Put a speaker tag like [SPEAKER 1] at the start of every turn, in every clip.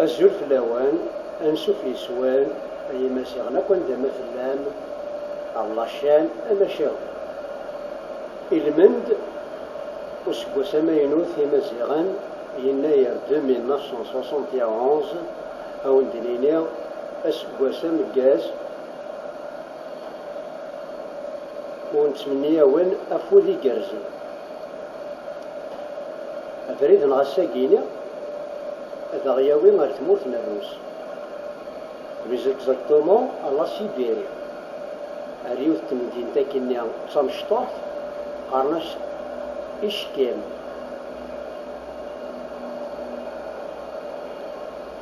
[SPEAKER 1] الزول في الأوان أنسو في السوان أي مسيغنا كون دام فلام الله شان أما شاو المند وسكو سماينو في مسيغان يناير 1971 أو ندرينيو أسكو سمكاز ونتمنيا وين أفودي كرزي أفريد نغساكيني هذا غياوي غير تمورت نروس بليز اكزاكتومون على سيبيريا أريوث تمدين تاكيني تمشطوح قارناش إشكال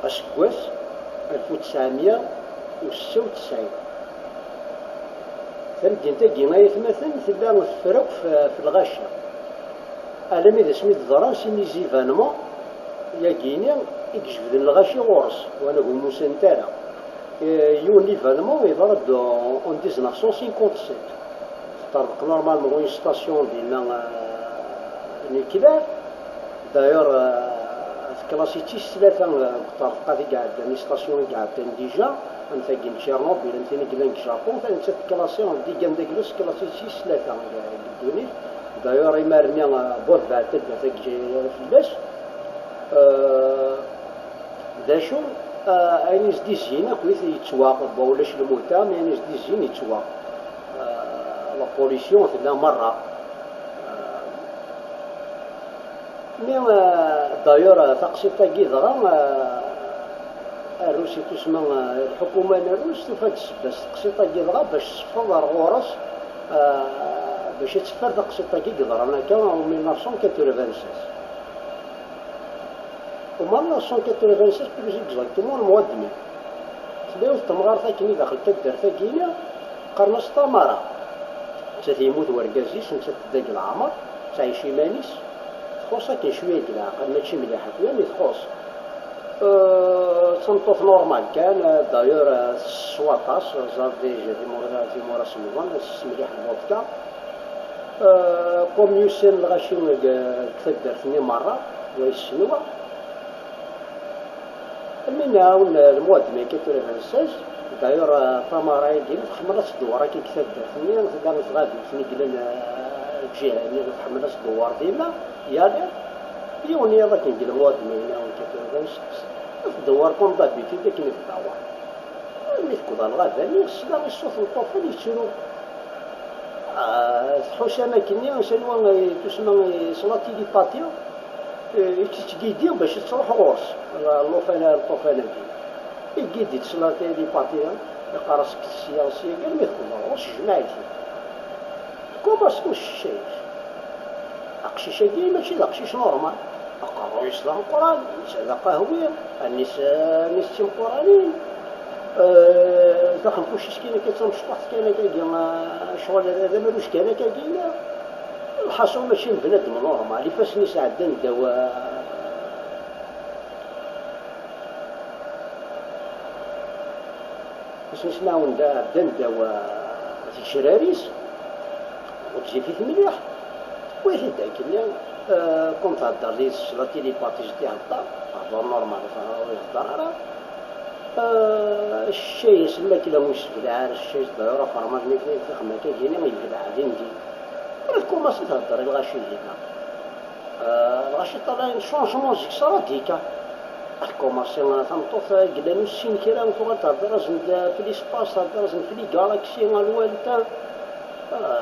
[SPEAKER 1] أسكواس 1996 تمدين تاكي ما يتمثل تبدا الفرق في الغاشة ألمي ذا سميت ضران سيني زيفانمون ياكيني يكجبد الغاشي غورس وانا هو موسنتانا يون ليفانمون يضرب اون 1957 طرق نورمالمون اون ستاسيون ديالنا نيكلير دايور كلاسيتيش ثلاثة طرقات قاعد ني ستاسيون قاعد ديجا نتاكين تشيرنوبيل نتاكين كلانك جابون تاع كلاسيون دي كان داكلوس كلاسيتيش ثلاثة قدوني دايور يمارني بورد بعد تبدا تاكي فلاش داشو أين زديزين أخويا يتواقب ولاش الموتى مي أين زديزين يتواقب لا بوليسيون تبدا مرة مي دايور تقسيط تاكي ضرا الروسي تسمى الحكومة الروس تفاد بس تقسيط تاكي ضرا باش تصفر غورس باش يتسفر تقسيط تاكي ضرا أنا كان 1996 وما 1996 بلوز اكزاكتومون المواد مي تبداو التمغار تاكيني داخل تدار تاكيني قرنص تمارا تا تيموت وركازيس نتا تداك العمر تعيش مانيس تخوص كاين شويه د العقل ماشي مليح هكذا مي تخوص تنطوط نورمال كان دايور 17 زاد ديجا في مورا رمضان مليح الفودكا كوم يوسن الغاشي كتدارتني مرة ويسنوا من هاون المواد مي كتوري فرنساز دايور تمارا ديال تحملات الدوار كي كتدارتني تقدر تغادي فني قلنا الجهه اللي تحملات الدوار ديالنا يا يوني يلا كنقول المواد مي هاون كتوري فرنساز الدوار كون دابيتي داك اللي تدور ملي تكون الغابه اللي خصنا الصوت الطفل يشرو تحوش اماكن نسالوا تسمى صلاتي دي باتيو يتجيديو باش تروح غورس الطوفانه دي يجيدي صلاتي دي باتيو يقرصك السياسيه قال ما يدخل غورس جماعتي كوماس واش الشيء اقشيش دي ماشي داقشيش نورمال اقرو يصلح القران هذا قهوي الناس القرانيين داخل كلشي كاين كتمشطح كاين شغل هذا مالوش كاين الحصول ماشي بنادم نورمال فاش نيس عندنا دواء باش نسمعو عندنا دواء الشراريس وتجي فيه مليح واحد داك اللي كون تهضر لي الشلاطي لي باتيج تيهضر هضر نورمال يهضر الشيء يسمى كلا واش بدعار الشيء ضرورة فرماج مي في خما كيجيني ما يبدع عندي الكوماس تهضر الغاشي ديالنا الغاشي طالع شونجمون صرا ديكا الكوماس تنطوف قدام السين كيرا وتغال تهضر زند في ليسباس تهضر زند في لي كالاكسي الوالتا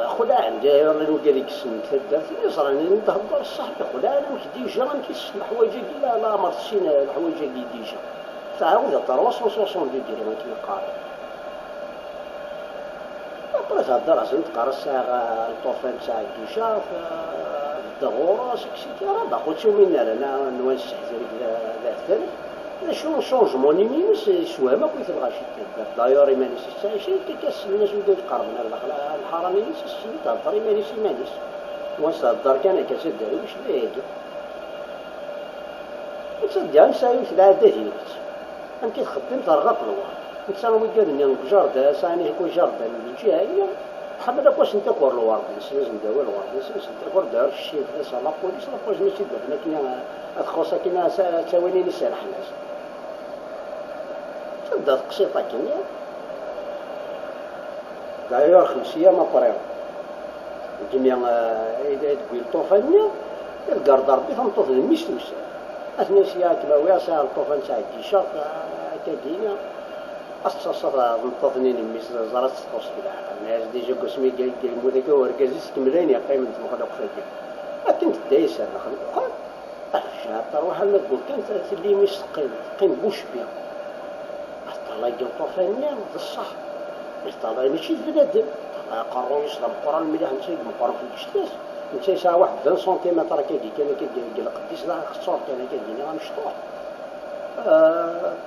[SPEAKER 1] خودا عندي اللي نلقى ديك السن تدار في راني نتهضر الصح خودا انا مش ديجا راني كيسمح حوايجي لا مرسين الحوايج ديجا تعاود 360 ديالي ما كيقارن بلا تهضر عشان تقرا الساعه الطوفان تاع الديشا في الدغوره اكسيتيرا باقي تشوف منا انا نواس حزيرك ذا الثالث شنو شونجمون نيمينس شويه ما كنت تبغى شي تدار دايور مانيس شي كيكاس الناس وداو يقربنا الحرامي اللي تهضر مانيس واش تهضر كان كاسد دارو باش هيك وتصدق نساوي في العاده ديالك أنت تخدم ترغب الوار أنت سامي قال لي جاردا ساني يكون جاردا من الجهة هي حمد واش أنت كور الوار لازم داوي الوار لازم كور دار الشيء في صلاة بوليس لا بوليس ماشي دار لكن أتخصص كنا تاويني نسال حناس تبدا تقسيطة كينيا داير 5 أيام أبريل الجميع إذا تقول طوفانيا القرد ربي تنطوف الميستوس أثناء سياك لويا ساعة الطوفان ساعة كيشاط كدينا أصلا نطفنين الميس زرات تخص كذا الناس ديجا قسمي جاي موديكا وركزيس كملين يا قيمة مخلوق فاكر لكن تدايس أنا خلق الشاطر وحنا تقول كانت اللي مش قيم بوش بيا الله يجي طوفانيا بصح طلع ماشي بنادم طلع قرروا يشرب قران مليح نمشي مقارن في الجساس نمشي ساعه واحد 20 سنتيمتر كيجي كان كيجي قديش لا خصور كان كيجيني غنشطوح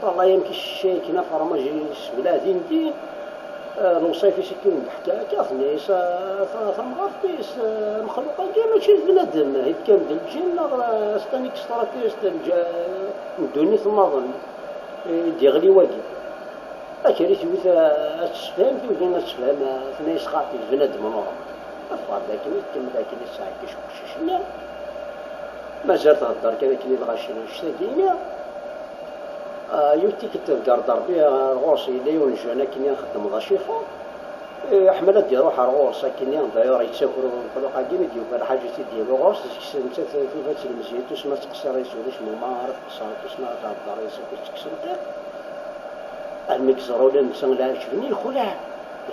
[SPEAKER 1] طلع يمكن الشيء كنا فرماجي بلادين دي الوصيفي سكين حتى كاثنيس ثمغرفيس مخلوقات كاع ماشي بنادم هيك كان الجن ستانيك ستراتيست ندوني ثم نظن ديغلي واجي أكيد يوث أتسفهم في وجهنا أتسفهم ثنائي خاطي بنادم نورمال أفضل لكن يتم لكن الساعة كشنا ما زال تهدر كذا كني الغاشين الشتاقينيا يوتي كتذكر ضربي غوصي لي ونجانا كني نخدم ضاشيفو حملت ديال روحها غوصا كني داير يتسافروا الخلق قديم ديال حاجة ديال غوص انت في فات المزيد تسمى تقصر يسولش ما عارف قصر تسمى تهدر يسولش تكسر المكسر ولا نسان لا شفني خلع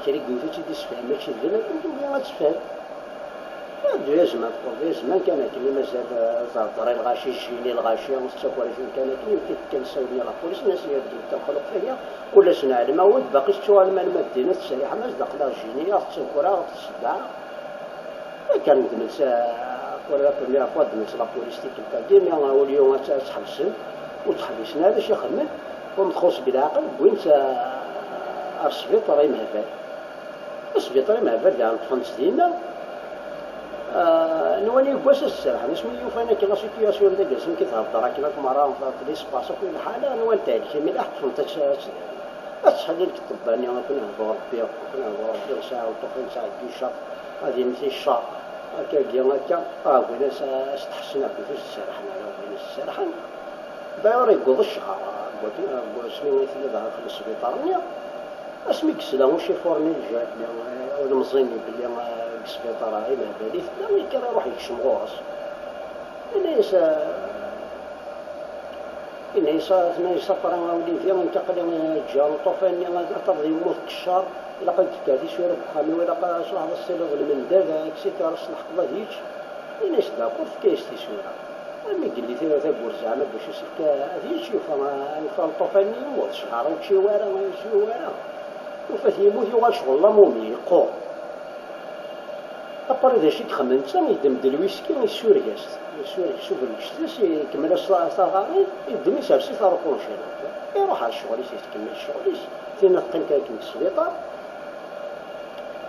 [SPEAKER 1] كري قلت تي تسفهم ماشي البلاد انتم ما تسفهم هادو يا زمان يا زمان كان كلي مازال زرطري الغاشي جيني الغاشي مستقر فين كان كان ساوي لا بوليس ناس يدير تخلق فيا ولا سنعلم هو باقي السؤال ما المدينه السريحه ما صدق لا جيني تسكر تصدع كان دمسا ولا بروميير فوا دمس لا بوليس تيك هو اليوم تحبسن وتحبسنا باش يخمم ومتخص بالعقل وين السبيطار يمهبل السبيطار يمهبل كاع الفرنس ديالنا نواني كواس السرح نسمي يوفانا كي لا سيتياسيون دا جالسين كيتهضر كيما مرة في ليسباس كل حالة نوال تاعي كيما لا حفظت تشحال لك الطباني كنا نهضروا ربي ساعة وطفل ساعة كيشا غادي نمشي الشهر هكا كيا هكا بغينا استحسن في السرح بغينا السرح داير يقوض الشهر اسمي مثل ظهر في السبيطار اسمي كسلا وشي فورني جات ولا مزيني بلي السبيطار هاي ما بالي لا كان يروح يكشم غورس ثنائي سفر ولي فيها منتقل جا طوفاني ترضي يموت كشار إلا قد كادي شوية بخامي ولا قد صلاح السيلوغ المندال كسيتي رسل حقبة هيج إنايس داكور في كايستي شوية مي قال لي ثابور زعما باش يسلك هذه تشوف انا الطوفاني يموت شهر وشي وارا ماشي وارا وفات يموت يوغال شغل لا مومي يقو ابار اذا شي تخمم تا يدمد الويسكي يسورياس شوف الكشتاس يكمل الصغاري يدم يسرسي ثار كونشيل يروح على الشغل يكمل الشغل فين تقيم كاين السبيطار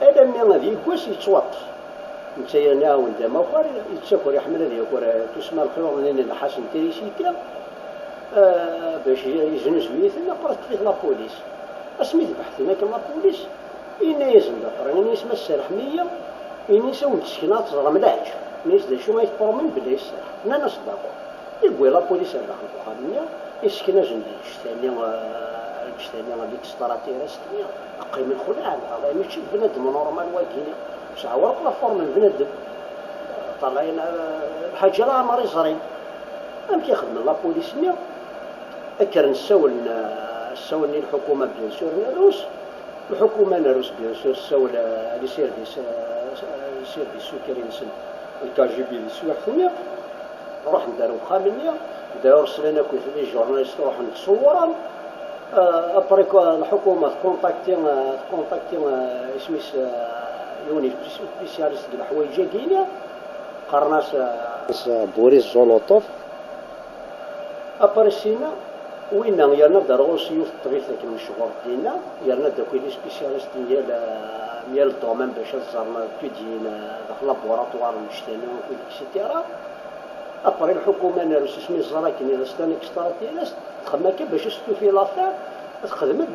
[SPEAKER 1] الا مي غادي كواس يتوطف نتايا ناون دا ماخر يتسافر يحمل هذه كره تسمى الخيور من الحسن تريسيكلا باش يجنس ويثنا قرات فيه لابوليس اسمي بحثنا كما بوليس إنايس ندفر يعني اسمها السرحمية إنايس ونتسكنات زرا ملاج ناس دا شو ما يتبرمن بلا يسرح نانا صداقو يقوي لابوليس هذا خلقو يسكنا جنب الجتانية اللي تستراتي راسكنيا أقيم الخلع هذا ماشي بنادم نورمال واكيني شعور لا فورم البنادم طالعين الحاجة لا عمري صغيرين أم كيخدم لابوليس نيا أكر نساولني الحكومة بيان سور ناروس الحكومة ناروس بيان سور ساول لي سيرفيس سكري نسن الكاجي بي دي سواح ثانية نروح ندارو خامنيا داير رسلنا كوي في لي جورناليست نروح نتصورهم ابريكو الحكومة تكونتاكتي اسميس يوني سبيسياليست ديال الحوايج كاينه قرناس بوريس زولوطوف ابريسينا وين يرنا دارو سيوف الطبيب ذاك المشهور ديالنا يرنا داك لي سبيسياليست ديال الدومين باش زرنا كيدينا داك لابوراتوار نشتانو اكسيتيرا ابري الحكومه نارس اسمي الزراكني راستاني كستراتيلاس تخمم كي باش ستوفي لافير تخدم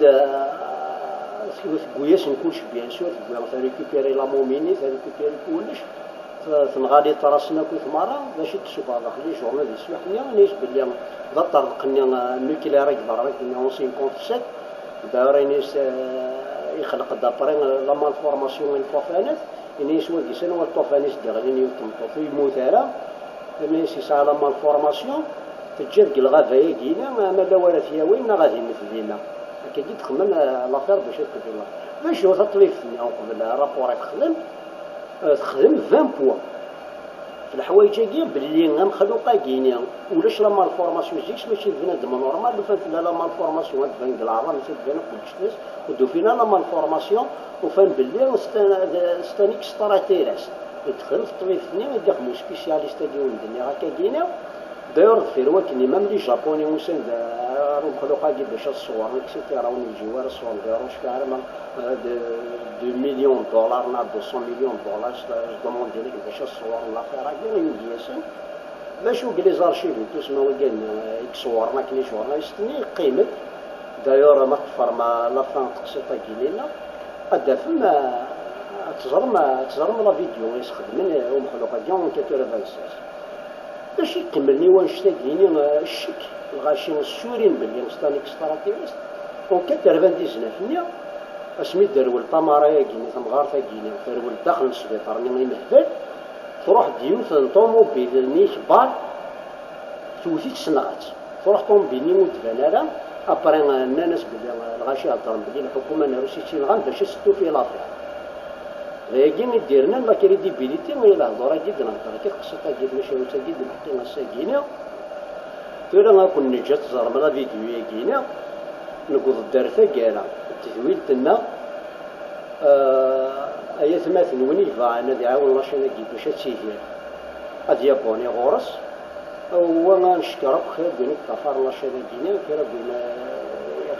[SPEAKER 1] كوياس نكونش بيان سور ريكوبيري لا موميني ريكوبيري كلش تنغالي طراسنا كل مرة باش تشوف هذا خلي جورنال ديال السواحية نيش بلي ضطر لقني النوكليير يقدر لك 57 دايرينيس يخلق دابرين لا مالفورماسيون الطوفانات إني سوا كيسان هو الطوفانيس داغلين يتمطو في موثالة ميس يسعى لا مالفورماسيون تجد الغابة كينا ما لا ولا فيها وين غادي مثلينا هكا جيت تخمم لافير باش تكتب الله باش هو تطليفتني قبل رابور تخدم 20 بوا في الحوايج هاكي باللي مخلوقه كاينين ولاش لا مالفورماسيون جيكش ماشي بنادم نورمال لو فات لا مالفورماسيون تبان العظام تبان كلشي تنس ودو فينا لا مالفورماسيون وفان باللي ستانيك ستراتيراس يدخل في الطبيب الثاني يدخلوا سبيسياليست ديال الدنيا هكا كاينه داير في رواتني مام لي جابوني وسن دارو مخلوقه كي باش الصور اكسيتيرا ونجيوار الصور داروش كاع 2 مليون دولار نا 200 مليون دولار دوموند ديالك باش الصور لافير هكا يديسن ماشي لي زارشيف تسمى كان يتصورنا كلي شورنا يستني قيمه داير ما تفر ما لا فان تقسيطه كيلينا هذا فما تزرم لا فيديو يستخدم ومخلوقه ديال 96 باش يكملني وانشتاقيني الشك الغاشين السورين باللي مستانيك ستراتيريست و 99 اسمي درول طمارايا كيني تمغار كيني درول داخل السبيطار ني مهبل تروح ديوث طوموبيل ني كبار توثي تسنغات تروح طوموبيل ني متفنالا ابري الناس بلي الغاشي هضرن بلي الحكومه نروسي تيلغان باش يسدو في لافير لكن ديرنا لا كريديبيليتي ما إلا هضره جدا هضره كي قصتها جد ماشي وتا جد نحكي الساكينه ترى غنكون نجات زرم لا فيديو كينا نقول الدارثه كالا التثويل تما ايا ثماث ونيفا انا دعاون لاشينا كي باش تسيهير هاد يابوني غورس هو نشكرك خير بينك كفار لاشينا كينا كيرا بينا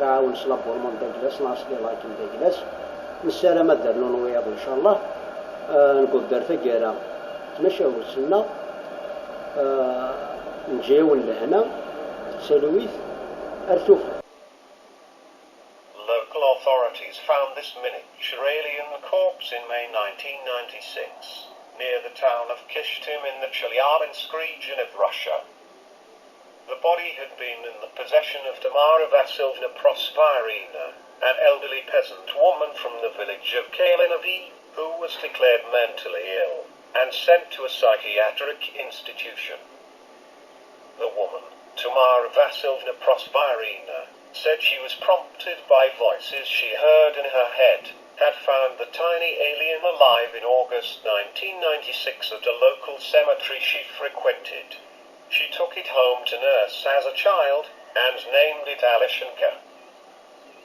[SPEAKER 1] يعاون سلابور من داكلاس ناصلي لاكن داكلاس السلامة دارنا نوياض إن شاء الله نقول دارتا كارا تمشاو وصلنا نجيو لهنا تسالويت أرتوف.
[SPEAKER 2] Local authorities found this miniature alien corpse in May 1996 near the town of Kishtim in the Chelyabinsk region of Russia. The body had been in the possession of Tamara Vasilevna Prosvirina, an elderly peasant woman from the village of Kalinovi, who was declared mentally ill and sent to a psychiatric institution. The woman, Tamara Vasilevna Prosvirina, said she was prompted by voices she heard in her head, had found the tiny alien alive in August 1996 at a local cemetery she frequented. She took it home to nurse as a child and named it Alishenka.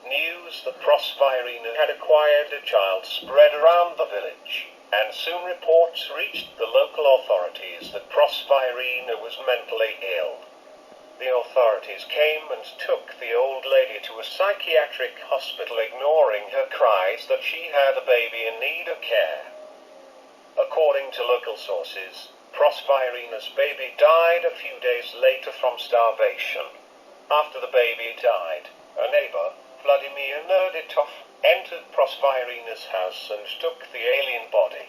[SPEAKER 2] News that Prosvirina had acquired a child spread around the village, and soon reports reached the local authorities that Prosvirina was mentally ill. The authorities came and took the old lady to a psychiatric hospital, ignoring her cries that she had a baby in need of care. According to local sources, Prosvirina's baby died a few days later from starvation. After the baby died, a neighbor, Vladimir Nerditov, entered Prosvirina's house and took the alien body.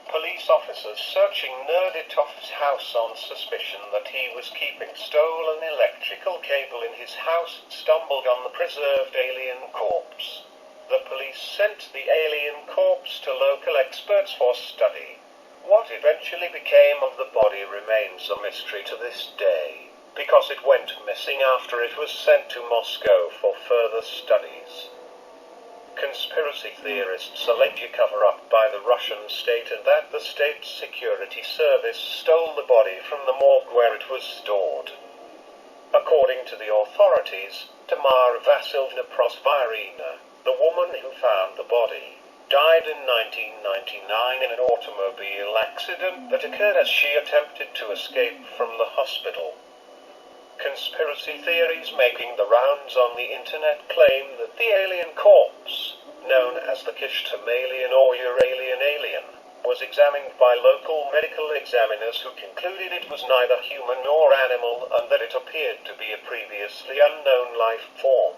[SPEAKER 2] Police officers searching Nerditov's house on suspicion that he was keeping stolen electrical cable in his house stumbled on the preserved alien corpse. The police sent the alien corpse to local experts for study. What eventually became of the body remains a mystery to this day, because it went missing after it was sent to Moscow for further studies. Conspiracy theorists allege a cover-up by the Russian state and that the state's security service stole the body from the morgue where it was stored. According to the authorities, Tamara Vasilevna Prosvirina, the woman who found the body, died in 1999 in an automobile accident that occurred as she attempted to escape from the hospital. Conspiracy theories making the rounds on the internet claim that the alien corpse, known as the Kishtim alien or Uralian alien, was examined by local medical examiners who concluded it was neither human nor animal and that it appeared to be a previously unknown life form.